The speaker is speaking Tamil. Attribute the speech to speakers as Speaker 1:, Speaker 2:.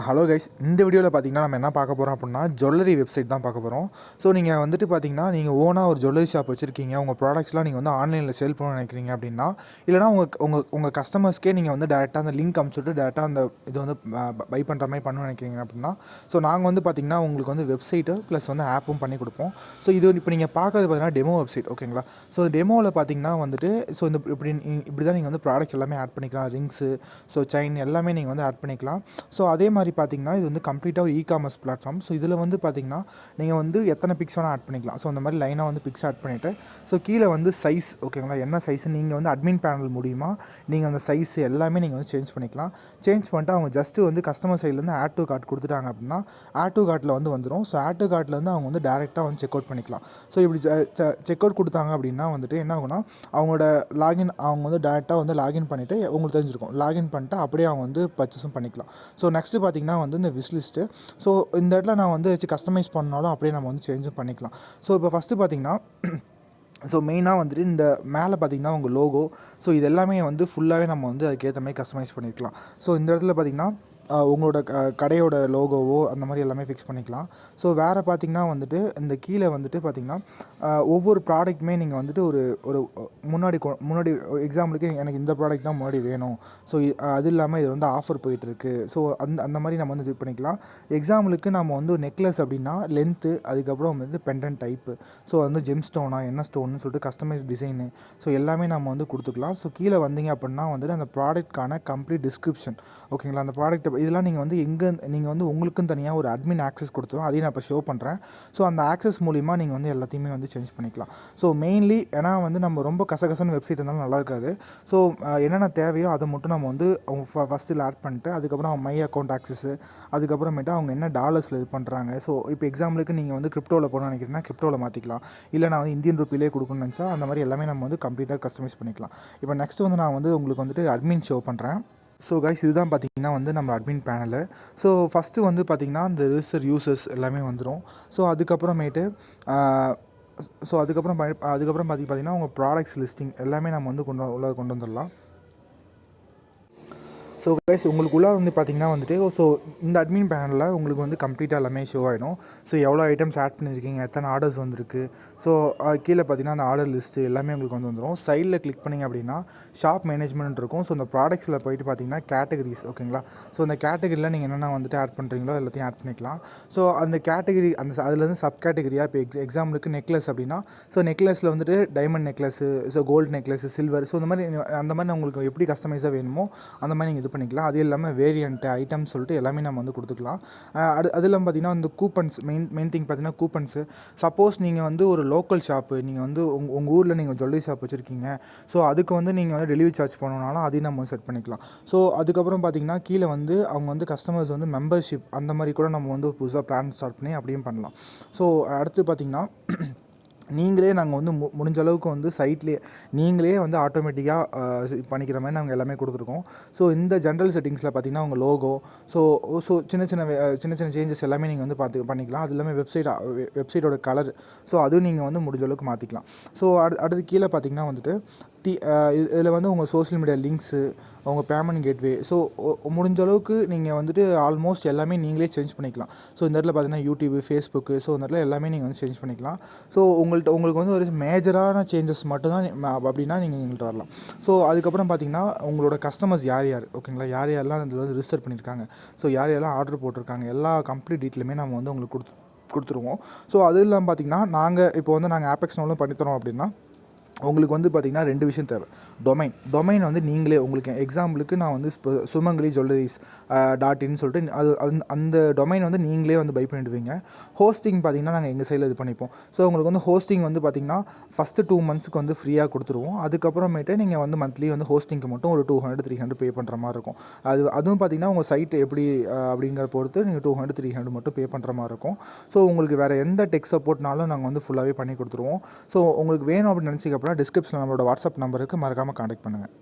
Speaker 1: ஹலோ கைஸ், இந்த வீடியோவில் பார்த்தீங்கன்னா நம்ம என்ன பார்க்க போகிறோம் அப்படின்னா ஜுவல்லரி வெப்சைட் தான் பார்க்க போகிறோம். ஸோ நீங்கள் வந்துட்டு பார்த்தீங்கன்னா நீங்கள் ஓனாக ஒரு ஜுவல்லரி ஷாப் வச்சுருக்கீங்க, உங்கள் ப்ராடக்ட்ஸ்லாம் நீங்கள் வந்து ஆன்லைனில் சேல் பண்ண நினைக்கிறீங்க அப்படின்னா, இல்லைனா உங்கள் கஸ்டமர்ஸ்க்கே நீங்கள் வந்து டேரெக்டாக அந்த லிங்க் அனுப்பிச்சுட்டு டேரெக்டாக அந்த இது வந்து பை பண்ணுற மாதிரி பண்ண நினைக்கிறீங்க அப்படின்னா, ஸோ நாங்கள் வந்து பார்த்தீங்கன்னா உங்களுக்கு வந்து வெப்சைட்டு ப்ளஸ் வந்து ஆப்பும் பண்ணி கொடுப்போம். ஸோ இது இப்போ நீங்கள் பார்க்கறது பார்த்தீங்கன்னா டெமோ வெப்சைட், ஓகேங்களா? ஸோ டெமோவில் பார்த்தீங்கன்னா வந்துட்டு ஸோ இந்த இப்படி தான் நீங்கள் வந்து ப்ராடக்ட்ஸ் எல்லாமே ஆட் பண்ணிக்கலாம். ரிங்ஸு, ஸோ செயின் எல்லாமே நீங்கள் வந்து ஆட் பண்ணிக்கலாம். ஸோ அதே மாதிரி பார்த்தீங்கன்னா இது வந்து கம்ப்ளீட்டாக ஒரு இ-காமர்ஸ் பிளாட்ஃபார்ம். ஸோ இதில் வந்து பார்த்தீங்கன்னா நீங்கள் வந்து எத்தனை பிக்ஸ் வேணால் ஆட் பண்ணிக்கலாம். ஸோ அந்த மாதிரி லைனாக வந்து பிக்ஸ் ஆட் பண்ணிவிட்டு ஸோ கீழே வந்து சைஸ், ஓகேங்களா, என்ன சைஸ் நீங்கள் வந்து அட்மின் பேனல் மூலிமா நீங்கள் அந்த சைஸ் எல்லாமே நீங்கள் வந்து சேஞ்ச் பண்ணிக்கலாம். சேஞ்ச் பண்ணிட்டு அவங்க ஜஸ்ட்டு வந்து கஸ்டமர் சைட்லேருந்து ஆட் டு கார்ட் கொடுத்துட்டாங்க அப்படின்னா ஆட் டு கார்ட்டில் வந்து வந்துடும். ஸோ ஆட் டு கார்ட்டில் வந்து அவங்க வந்து டேரெக்டாக வந்து செக் அவுட் பண்ணிக்கலாம். ஸோ இப்படி செக் அவுட் கொடுத்தாங்க அப்படின்னா வந்துட்டு என்ன ஆகுனா அவங்களோட லாகின் அவங்க வந்து டேரெக்டாக வந்து லாகின் பண்ணிவிட்டு உங்களுக்கு தெரிஞ்சிருக்கும். லாகின் பண்ணிட்டு அப்படியே அவங்க வந்து பர்ச்சேஸும் பண்ணிக்கலாம். ஸோ நெக்ஸ்ட்டு பார்த்தீங்கன்னா வந்து இந்த விஷ் லிஸ்ட்டு. ஸோ இந்த இடத்துல நான் வந்து வச்சு கஸ்டமைஸ் பண்ணாலும் அப்படியே நம்ம வந்து சேஞ்சும் பண்ணிக்கலாம். ஸோ இப்போ ஃபஸ்ட்டு பார்த்தீங்கன்னா ஸோ மெயினாக வந்துட்டு இந்த மேலே பார்த்தீங்கன்னா உங்கள் லோகோ, ஸோ இது எல்லாமே வந்து ஃபுல்லாகவே நம்ம வந்து அதுக்கேற்ற மாதிரி கஸ்டமைஸ் பண்ணிக்கலாம். ஸோ இந்த இடத்துல பார்த்தீங்கன்னா உங்களோட கடையோட லோகோவோ அந்த மாதிரி எல்லாமே ஃபிக்ஸ் பண்ணிக்கலாம். ஸோ வேறு பார்த்திங்கன்னா வந்துட்டு இந்த கீழே வந்துட்டு பார்த்திங்கன்னா ஒவ்வொரு ப்ராடக்ட்டுமே நீங்கள் வந்துட்டு ஒரு ஒரு முன்னாடி எக்ஸாம்பிளுக்கு எனக்கு இந்த ப்ராடக்ட் தான் முன்னாடி வேணும், ஸோ அது இல்லாமல் இது வந்து ஆஃபர் போயிட்டுருக்கு, ஸோ அந்த மாதிரி நம்ம வந்து இது பண்ணிக்கலாம். எக்ஸாம்பிளுக்கு நம்ம வந்து நெக்லஸ் அப்படின்னா லென்த்து, அதுக்கப்புறம் வந்து பெண்டன்ட் டைப்பு, ஸோ வந்து ஜெம் ஸ்டோனா என்ன ஸ்டோன்னு சொல்லிட்டு கஸ்டமைஸ் டிசைனு, ஸோ எல்லாமே நம்ம வந்து கொடுத்துக்கலாம். ஸோ கீழே வந்தீங்க அப்படின்னா வந்துட்டு அந்த ப்ராடக்ட்கான கம்ப்ளீட் டிஸ்கிரிப்ஷன், ஓகேங்களா, அந்த ப்ராடக்ட் இதெல்லாம் நீங்கள் வந்து நீங்கள் வந்து உங்களுக்குன்னு தனியாக ஒரு அட்மின் ஆக்சஸ் கொடுத்துரும். அதையும் நான் இப்போ ஷோ பண்ணுறேன். ஸோ அந்த ஆக்சஸ் மூலிமா நீங்கள் வந்து எல்லாத்தையுமே வந்து சேஞ்ச் பண்ணிக்கலாம். ஸோ மெயின்லி ஏன்னா வந்து நம்ம ரொம்ப கசகசன்னு வெப்சைட் இருந்தாலும் நல்லா இருக்காது. ஸோ என்னென்ன தேவையோ அதை மட்டும் நம்ம வந்து அவங்க ஃபஸ்ட்டில் ஆட் பண்ணிட்டு அதுக்கப்புறம் மை அக்கௌண்ட் ஆக்சஸ்ஸு, அதுக்கப்புறமேட்டு அவங்க என்ன டாலர்ஸில் இது பண்ணுறாங்க. ஸோ இப்போ எக்ஸாம்பிளுக்கு நீங்கள் வந்து கிரிப்டோவில் போகணும்னு நினைக்கிறீங்கன்னா கிரிப்டோவில் மாற்றிக்கலாம். இல்லை நான் வந்து இந்தியன் ருப்பிலே கொடுக்கணும்னு நினச்சா அந்த மாதிரி எல்லாமே நம்ம வந்து கம்ப்ளீட்டாக கஸ்டமைஸ் பண்ணிக்கலாம். இப்போ நெக்ஸ்ட் வந்து நான் வந்து உங்களுக்கு வந்துட்டு அட்மின் ஷோ பண்ணுறேன். ஸோ கைஸ், இதுதான் பார்த்தீங்கன்னா வந்து நம்ம அட்மின் பேனலு. ஸோ ஃபஸ்ட்டு வந்து பார்த்திங்கன்னா இந்த ரிஜிஸ்டர் யூசர்ஸ் எல்லாமே வந்துடும். ஸோ அதுக்கப்புறமேட்டு பார்த்தீங்கன்னா உங்கள் ப்ராடக்ட்ஸ் லிஸ்டிங் எல்லாமே நம்ம வந்து கொண்டு வந்துடலாம். ஸோ கைஸ், உங்களுக்குள்ளே வந்து பார்த்திங்கன்னா வந்துட்டு ஸோ இந்த அட்மின் பேனலில் உங்களுக்கு வந்து கம்ப்ளீட்டாக எல்லாமே ஷோ ஆகிடும். ஸோ எவ்வளோ ஐட்டம்ஸ் ஆட் பண்ணியிருக்கீங்க, எத்தனை ஆர்டர்ஸ் வந்திருக்கு, ஸோ கீழே பார்த்தீங்கன்னா அந்த ஆர்டர் லிஸ்ட்டு எல்லாமே உங்களுக்கு வந்து வந்துடும். சைடில் கிளிக் பண்ணிங்க அப்படின்னா ஷாப் மேனேஜ்மெண்ட் இருக்கும். ஸோ இந்த ப்ராடக்ட்ஸில் போய்ட்டு பார்த்தீங்கன்னா கேட்டகரிஸ், ஓகேங்களா. ஸோ அந்த கேட்டகரியில் நீங்கள் என்னென்ன வந்துட்டு ஆட் பண்ணுறீங்களோ எல்லாத்தையும் ஆட் பண்ணிக்கலாம். ஸோ அந்த கேட்டகரி அதுலேருந்து சப் கேட்டகரியாக இப்போ எக்ஸாம்பிளுக்கு நெக்லஸ் அப்படின்னா ஸோ நெக்லஸில் வந்துட்டு diamond necklace, so gold necklace, silver, so அந்த மாதிரி உங்களுக்கு எப்படி கஸ்டமைஸாக வேணுமோ அந்த மாதிரி நீங்கள் இது பண்ணிக்கலாம். அது இல்லாமல் வேரியன்ட் ஐட்டம்ஸ் சொல்லிட்டு எல்லாமே நம்ம வந்து கொடுத்துக்கலாம். அது இல்லாமல் பார்த்தீங்கன்னா இந்த கூப்பன்ஸ் மெயின் திங் பார்த்தீங்கன்னா கூப்பன்ஸு. சப்போஸ் நீங்கள் வந்து ஒரு லோக்கல் ஷாப்பு, நீங்கள் வந்து உங்கள் ஊரில் நீங்கள் ஜுவல்லரி ஷாப் வச்சுருக்கீங்க, ஸோ அதுக்கு வந்து நீங்கள் வந்து டெலிவரி சார்ஜ் பண்ணணுனாலும் அதையும் நம்ம செட் பண்ணிக்கலாம். ஸோ அதுக்கப்புறம் பார்த்தீங்கன்னா கீழே வந்து அவங்க வந்து கஸ்டமர்ஸ் வந்து மெம்பர்ஷிப் அந்த மாதிரி கூட நம்ம வந்து புதுசாக பிளான் ஸ்டார்ட் பண்ணி அப்படியும் பண்ணலாம். ஸோ அடுத்து பார்த்தீங்கன்னா நீங்களே நாங்கள் வந்து முடிஞ்ச அளவுக்கு வந்து சைட்லேயே நீங்களே வந்து ஆட்டோமேட்டிக்காக பண்ணிக்கிற மாதிரி நாங்கள் எல்லாமே கொடுத்துருக்கோம். ஸோ இந்த ஜென்ரல் செட்டிங்ஸில் பார்த்தீங்கன்னா உங்கள் லோகோ, ஸோ சின்ன சின்ன சேஞ்சஸ் எல்லாமே நீங்கள் வந்து பண்ணிக்கலாம். அது இல்லாமல் வெப்சைட்டோட கலர், ஸோ அதுவும் நீங்கள் வந்து முடிஞ்ச அளவுக்கு மாற்றிக்கலாம். ஸோ அடுத்து கீழே பார்த்தீங்கன்னா வந்துட்டு இதில் வந்து உங்கள் சோஷியல் மீடியா லிங்க்ஸு, உங்கள் பேமெண்ட் கேட்வே, ஸோ முடிஞ்ச அளவுக்கு நீங்கள் வந்துட்டு ஆல்மோஸ்ட் எல்லாமே நீங்களே சேஞ்ச் பண்ணிக்கலாம். ஸோ இந்த இடத்துல பார்த்தீங்கன்னா யூடியூபு, ஃபேஸ்புக்கு, ஸோ இந்த இடத்துல எல்லாமே நீங்கள் வந்து சேஞ்ச் பண்ணிக்கலாம். ஸோ உங்களுக்கு வந்து ஒரு மேஜரான சேஞ்சஸ் மட்டும்தான் அப்படின்னா நீங்கள் எங்கள்கிட்ட வரலாம். ஸோ அதுக்கப்புறம் பார்த்தீங்கன்னா உங்களோட கஸ்டமர்ஸ் யார், ஓகேங்களா, யாரெல்லாம் இதில் வந்து ரிஜிஸ்டர் பண்ணியிருக்காங்க, ஸோ யாரெல்லாம் ஆர்டர் போட்டிருக்காங்க, எல்லா கம்ப்ளீட் டீட்டெயிலுமே நம்ம வந்து உங்களுக்கு கொடுத்துருவோம். ஸோ அது இல்லாமல் பார்த்தீங்கன்னா நாங்கள் ஆப்பெக்ஸ் நோலும் பண்ணித்தரோம் அப்படின்னா உங்களுக்கு வந்து பார்த்திங்கன்னா 2 விஷயம் தேவை. டொமைன் வந்து நீங்களே உங்களுக்கு எக்ஸாம்பிளுக்கு நான் வந்து சுமங்கலி ஜுவல்லரிஸ் .in சொல்லிட்டு அந்த டொமைன் வந்து நீங்களே வந்து பை பண்ணிடுவீங்க. ஹோஸ்டிங் பார்த்திங்கன்னா நாங்கள் எங்கள் சைடில் இது பண்ணிப்போம். ஸோ உங்களுக்கு வந்து ஹோஸ்டிங் வந்து பார்த்திங்கன்னா ஃபஸ்ட்டு 2 மந்த்ஸ்க்கு வந்து ஃப்ரீயாக கொடுத்துருவோம். அதுக்கப்புறமேட்டு நீங்கள் வந்து மந்த்லி வந்து ஹோஸ்டிங்க்கு மட்டும் ஒரு 200-300 பே பண்ணுற மாதிரி இருக்கும். அதுவும் பார்த்திங்கன்னா உங்கள் சைட் எப்படி அப்படிங்கிற பொறுத்து நீங்கள் 200-300 மட்டும் பே பண்ணுற மாதிரி இருக்கும். ஸோ உங்களுக்கு வேறு எந்த டெக் சப்போர்ட்னாலும் நாங்கள் வந்து ஃபுல்லாகவே பண்ணி கொடுத்துருவோம். ஸோ உங்களுக்கு வேணும் அப்படின்னு நினச்சிக்க டிஸ்கிரிப்ஷனில் நம்மளோட வாட்ஸ்அப் நம்பருக்கு மறக்காமல் கான்டாக்ட் பண்ணுங்கள்.